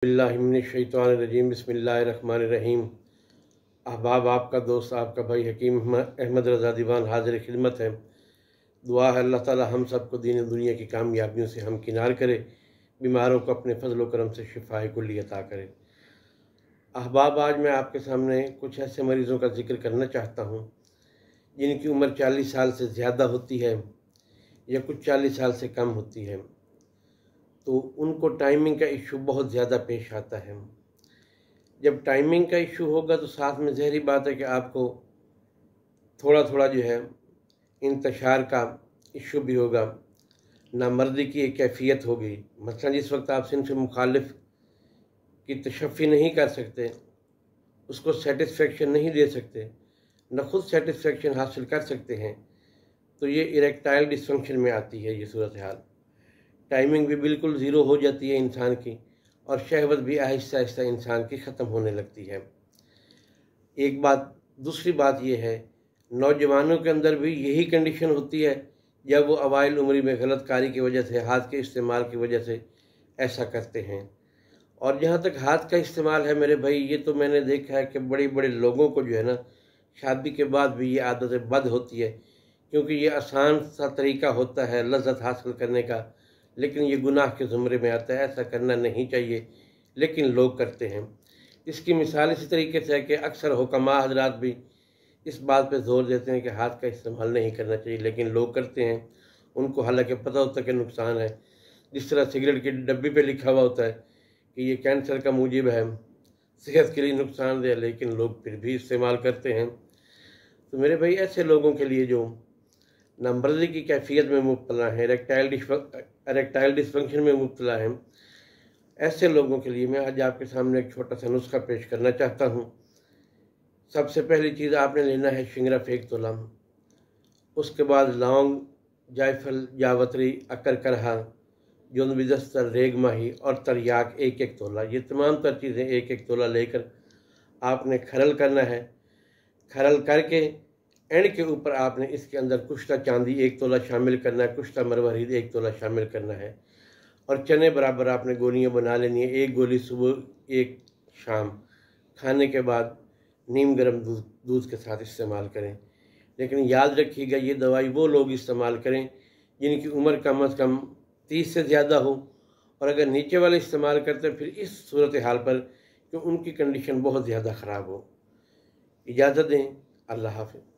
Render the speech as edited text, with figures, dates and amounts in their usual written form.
बिस्मिल्लाहिर्रहमानिर्रहीम बिस्मिल्लाहिर्रहमानिर्रहीम। अहबाब, आपका दोस्त आपका भाई हकीम अहमद रज़ा दीवान हाजिर खिदमत है। दुआ है अल्लाह ताला हम सबको दीन दुनिया की कामयाबियों से हमकिनार करे, बीमारों को अपने फजल व करम से शिफाए कुल्ली अता करे। अहबाब, आज मैं आपके सामने कुछ ऐसे मरीज़ों का जिक्र करना चाहता हूँ जिनकी उम्र 40 साल से ज़्यादा होती है या कुछ 40 साल से कम होती है, तो उनको टाइमिंग का इशू बहुत ज़्यादा पेश आता है। जब टाइमिंग का इशू होगा तो साथ में ज़हरी बात है कि आपको थोड़ा थोड़ा जो है इंतशार का इशू भी होगा, नामर्दी की एक कैफियत होगी। मसलन जिस वक्त आप सिंफ मुखालिफ की तशफ़ी नहीं कर सकते, उसको सेटिस्फेक्शन नहीं दे सकते, न खुद सेटिस्फेक्शन हासिल कर सकते हैं, तो ये इरेक्टाइल डिसफंक्शन में आती है ये सूरत हाल। टाइमिंग भी बिल्कुल ज़ीरो हो जाती है इंसान की और शहवत भी आहिस्ता आहिस्ता इंसान की ख़त्म होने लगती है। एक बात। दूसरी बात यह है, नौजवानों के अंदर भी यही कंडीशन होती है जब वो अवाइल उम्र में गलत कारी की वजह से, हाथ के इस्तेमाल की वजह से ऐसा करते हैं। और जहाँ तक हाथ का इस्तेमाल है मेरे भाई, ये तो मैंने देखा है कि बड़े बड़े लोगों को जो है ना, शादी के बाद भी ये आदत बद होती है, क्योंकि ये आसान सा तरीका होता है लज़्ज़त हासिल करने का, लेकिन ये गुनाह के ज़ुमरे में आता है। ऐसा करना नहीं चाहिए, लेकिन लोग करते हैं। इसकी मिसाल इसी तरीके से है कि अक्सर हुक्मा हजरात भी इस बात पे जोर देते हैं कि हाथ का इस्तेमाल नहीं करना चाहिए, लेकिन लोग करते हैं। उनको हालांकि पता होता है कि नुकसान है। जिस तरह सिगरेट की डब्बी पे लिखा हुआ होता है कि ये कैंसर का मूजिब है, सेहत के लिए नुकसानदेह, लेकिन लोग फिर भी इस्तेमाल करते हैं। तो मेरे भाई, ऐसे लोगों के लिए जो नामर्दी की कैफियत में मुब्तला है, इरेक्टाइल डिसफंक्शन में मुब्तला है, ऐसे लोगों के लिए मैं आज आपके सामने एक छोटा सा नुस्खा पेश करना चाहता हूँ। सबसे पहली चीज़ आपने लेना है शिंगरफ 1 तोला, उसके बाद लौंग, जायफल, जावत्री, अकर करहा, जुनबिदस्तर, रेग माही और तरियाक 1-1 तोला। ये तमाम तर चीज़ें 1-1 तोला लेकर आपने खरल करना है। खरल करके एंड के ऊपर आपने इसके अंदर कुश्ता चांदी 1 तोला शामिल करना है, कुश्ता मरवरीद 1 तोला शामिल करना है, और चने बराबर आपने गोलियां बना लेनी है। 1 गोली सुबह, 1 शाम। खाने के बाद नीम गर्म दूध के साथ इस्तेमाल करें। लेकिन याद रखिएगा, ये दवाई वो लोग इस्तेमाल करें जिनकी उम्र कम अज़ कम 30 से ज़्यादा हो, और अगर नीचे वाले इस्तेमाल करते हैं फिर इस सूरत हाल पर कि उनकी कंडीशन बहुत ज़्यादा ख़राब हो। इजाज़त दें। अल्लाह हाफ़िज़।